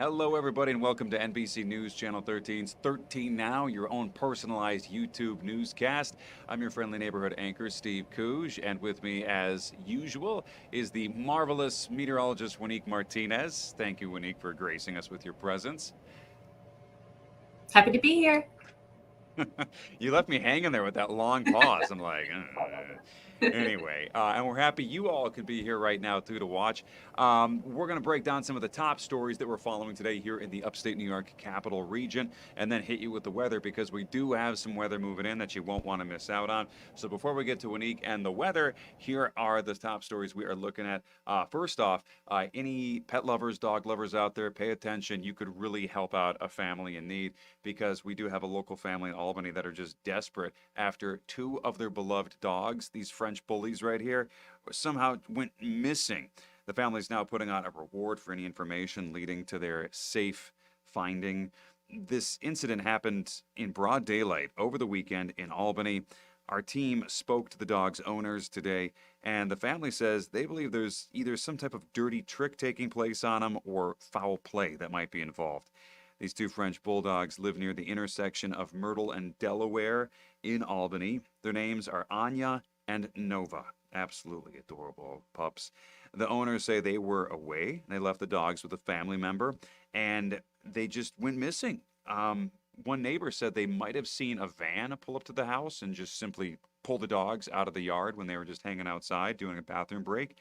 Hello, everybody, and welcome to NBC News Channel 13's 13 Now, your own personalized YouTube newscast. I'm your friendly neighborhood anchor, Steve Cooge, and with me, as usual, is the marvelous meteorologist, Wanique Martinez. Thank you, Wanique, for gracing us with your presence. Happy to be here. You left me hanging there with that long pause. I'm like, anyway, and we're happy you all could be here right now too to watch. We're going to break down some of the top stories that we're following today here in the upstate New York capital region, and then hit you with the weather because we do have some weather moving in that you won't want to miss out on. So before we get to Wanique and the weather, here are the top stories we are looking at. First off, any pet lovers, dog lovers out there, pay attention. You could really help out a family in need because we do have a local family in Albany that are just desperate after two of their beloved dogs, these French bullies right here, somehow went missing. The family is now putting on a reward for any information leading to their safe finding. This incident happened in broad daylight over the weekend in Albany. Our team spoke to the dog's owners today, and the family says they believe there's either some type of dirty trick taking place on them or foul play that might be involved. These two French bulldogs live near the intersection of Myrtle and Delaware in Albany. Their names are Anya and Nova. Absolutely adorable pups. The owners say they were away. They left the dogs with a family member, and they just went missing. One neighbor said they might have seen a van pull up to the house and just simply pull the dogs out of the yard when they were just hanging outside doing a bathroom break,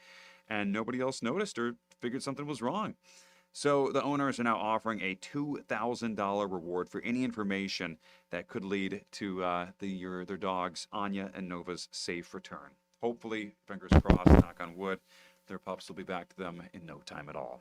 and nobody else noticed or figured something was wrong. So the owners are now offering a $2,000 reward for any information that could lead to their dogs, Anya and Nova's safe return. Hopefully, fingers crossed, knock on wood, their pups will be back to them in no time at all.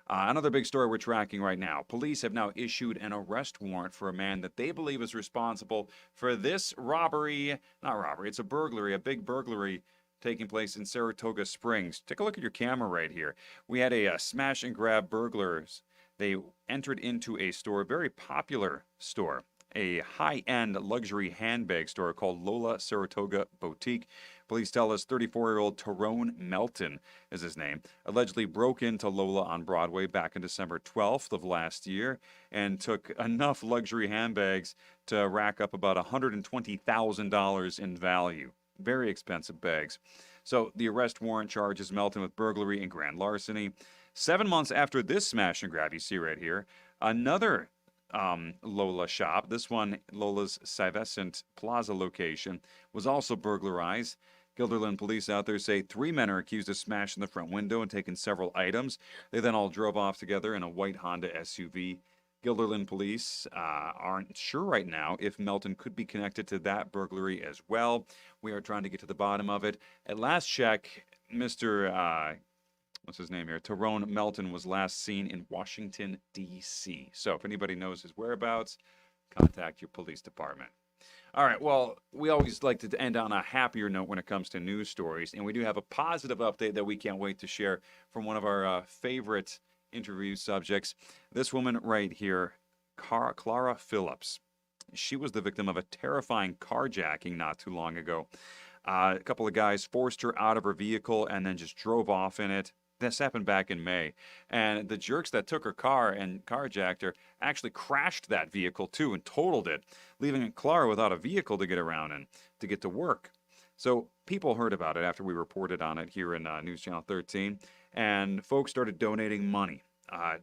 Another big story we're tracking right now. Police have now issued an arrest warrant for a man that they believe is responsible for this robbery. Not robbery, it's a burglary, a big burglary taking place in Saratoga Springs. Take a look at your camera right here. We had a smash and grab burglars. They entered into a store, a very popular store, a high-end luxury handbag store called Lola Saratoga Boutique. Police tell us 34-year-old Tyrone Melton is his name, allegedly broke into Lola on Broadway back on December 12th of last year and took enough luxury handbags to rack up about $120,000 in value. Very expensive bags. So the arrest warrant charges Melton with burglary and grand larceny. 7 months after this smash and grab you see right here, another Lola shop, this one Lola's Stuyvesant Plaza location, was also burglarized. Guilderland police out there say 3 men are accused of smashing the front window and taking several items. They then all drove off together in a white Honda SUV. Guilderland police aren't sure right now if Melton could be connected to that burglary as well. We are trying to get to the bottom of it. At last check, Mr. What's his name here? Tyrone Melton was last seen in Washington, D.C. So if anybody knows his whereabouts, contact your police department. All right, well, we always like to end on a happier note when it comes to news stories, and we do have a positive update that we can't wait to share from one of our favorite interview subjects. This woman right here, Clara Phillips. She was the victim of a terrifying carjacking not too long ago. A couple of guys forced her out of her vehicle and then just drove off in it. This happened back in May. And the jerks that took her car and carjacked her actually crashed that vehicle too and totaled it, leaving Clara without a vehicle to get around and to get to work. So people heard about it after we reported on it here in News Channel 13, and folks started donating money,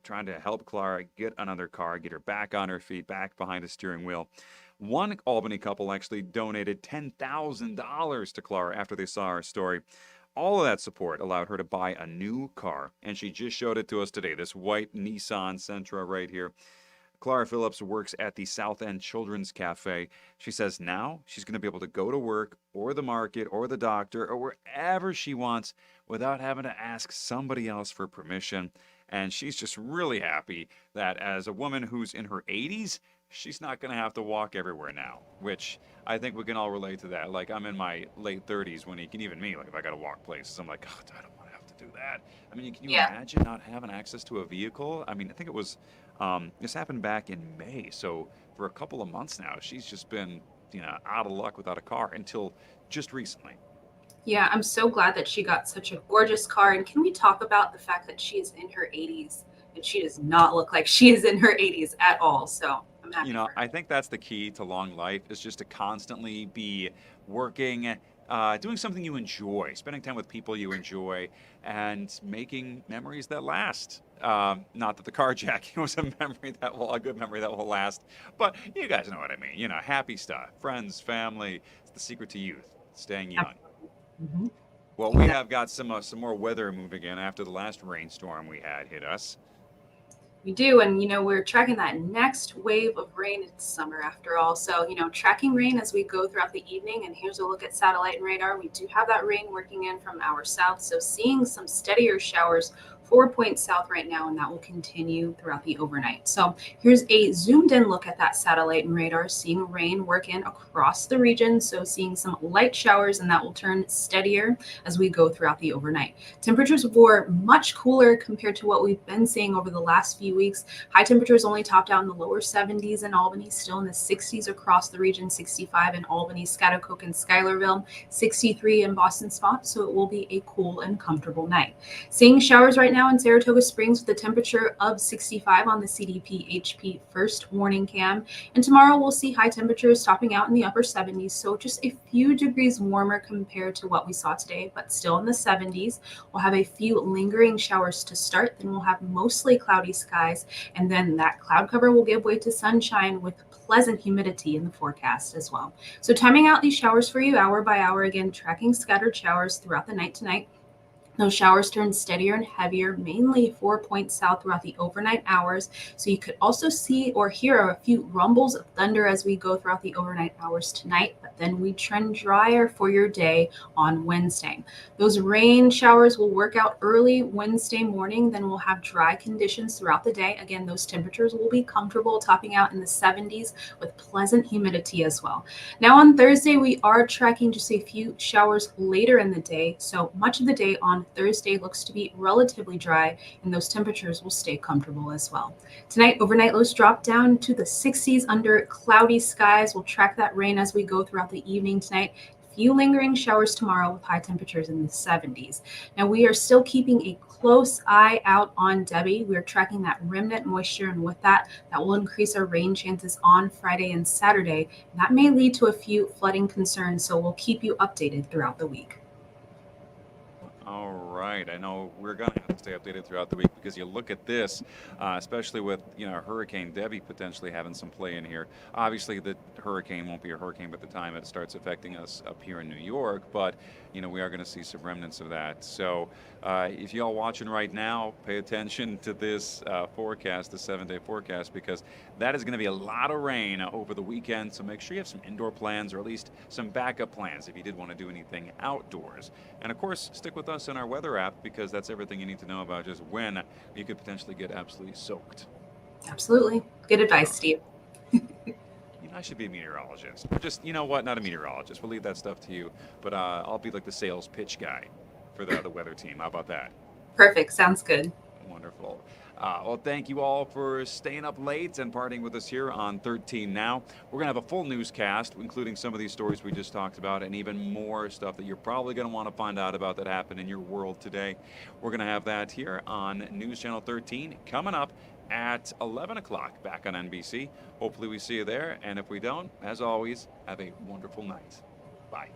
trying to help Clara get another car, get her back on her feet, back behind a steering wheel. One Albany couple actually donated $10,000 to Clara after they saw our story. All of that support allowed her to buy a new car, and she just showed it to us today, this white Nissan Sentra right here. Clara Phillips works at the South End Children's Cafe. She says now she's going to be able to go to work or the market or the doctor or wherever she wants without having to ask somebody else for permission. And she's just really happy that as a woman who's in her 80s, she's not going to have to walk everywhere now, which I think we can all relate to that. Like, I'm in my late 30s when even me, like, if I got to walk places, I'm like, oh, I don't want to have to do that. I mean, can you Yeah. imagine not having access to a vehicle? I mean, I think it was, this happened back in May. So for a couple of months now, she's just been, out of luck without a car until just recently. Yeah, I'm so glad that she got such a gorgeous car. And can we talk about the fact that she is in her 80s? and she does not look like she is in her 80s at all. So I'm happy for her. I think that's the key to long life is just to constantly be working, doing something you enjoy, spending time with people you enjoy, and making memories that last. Not that the carjacking was a good memory that will last, but you guys know what I mean. Happy stuff, friends, family. It's the secret to youth, staying young. Absolutely. Hmm. Well, we have got some more weather moving in after the last rainstorm we had hit us. We do. And, we're tracking that next wave of rain. It's summer after all. So, tracking rain as we go throughout the evening. And here's a look at satellite and radar. We do have that rain working in from our south. So, seeing some steadier showers 4 points south right now, and that will continue throughout the overnight. So, here's a zoomed in look at that satellite and radar, seeing rain work in across the region. So, seeing some light showers, and that will turn steadier as we go throughout the overnight. Temperatures were much cooler compared to what we've been seeing over the last few weeks. High temperatures only topped out in the lower 70s in Albany, still in the 60s across the region, 65 in Albany, Schaghticoke, and Schuylerville, 63 in Boston Spot. So it will be a cool and comfortable night. Seeing showers right now in Saratoga Springs with a temperature of 65 on the CDP HP first warning cam. And tomorrow we'll see high temperatures topping out in the upper 70s. So just a few degrees warmer compared to what we saw today, but still in the 70s. We'll have a few lingering showers to start, then we'll have mostly cloudy skies, and then that cloud cover will give way to sunshine with pleasant humidity in the forecast as well. So timing out these showers for you hour by hour, again, tracking scattered showers throughout the night tonight. Those showers turn steadier and heavier, mainly 4 points south throughout the overnight hours. So you could also see or hear a few rumbles of thunder as we go throughout the overnight hours tonight, but then we trend drier for your day on Wednesday. Those rain showers will work out early Wednesday morning, then we'll have dry conditions throughout the day. Again, those temperatures will be comfortable, topping out in the 70s with pleasant humidity as well. Now on Thursday, we are tracking just a few showers later in the day. So much of the day on Thursday looks to be relatively dry, and those temperatures will stay comfortable as well. Tonight, overnight lows drop down to the 60s under cloudy skies. We'll track that rain as we go throughout the evening tonight. Few lingering showers tomorrow with high temperatures in the 70s. Now, we are still keeping a close eye out on Debbie. We're tracking that remnant moisture, and with that will increase our rain chances on Friday and Saturday. And that may lead to a few flooding concerns, so we'll keep you updated throughout the week. All right. I know we're going to have to stay updated throughout the week because you look at this, especially with, Hurricane Debbie potentially having some play in here. Obviously, the hurricane won't be a hurricane by the time it starts affecting us up here in New York, but, we are going to see some remnants of that. So if y'all watching right now, pay attention to this forecast, the 7-day forecast, because that is going to be a lot of rain over the weekend. So make sure you have some indoor plans or at least some backup plans if you did want to do anything outdoors. And of course, stick with us in our weather app because that's everything you need to know about just when you could potentially get absolutely soaked. Absolutely. Good advice, Steve. I should be a meteorologist. Or just, what? Not a meteorologist. We'll leave that stuff to you. But I'll be like the sales pitch guy for the weather team. How about that? Perfect. Sounds good. Wonderful. Well, thank you all for staying up late and partying with us here on 13 Now. We're going to have a full newscast, including some of these stories we just talked about and even more stuff that you're probably going to want to find out about that happened in your world today. We're going to have that here on News Channel 13 coming up at 11 o'clock back on NBC. Hopefully we see you there. And if we don't, as always, have a wonderful night. Bye.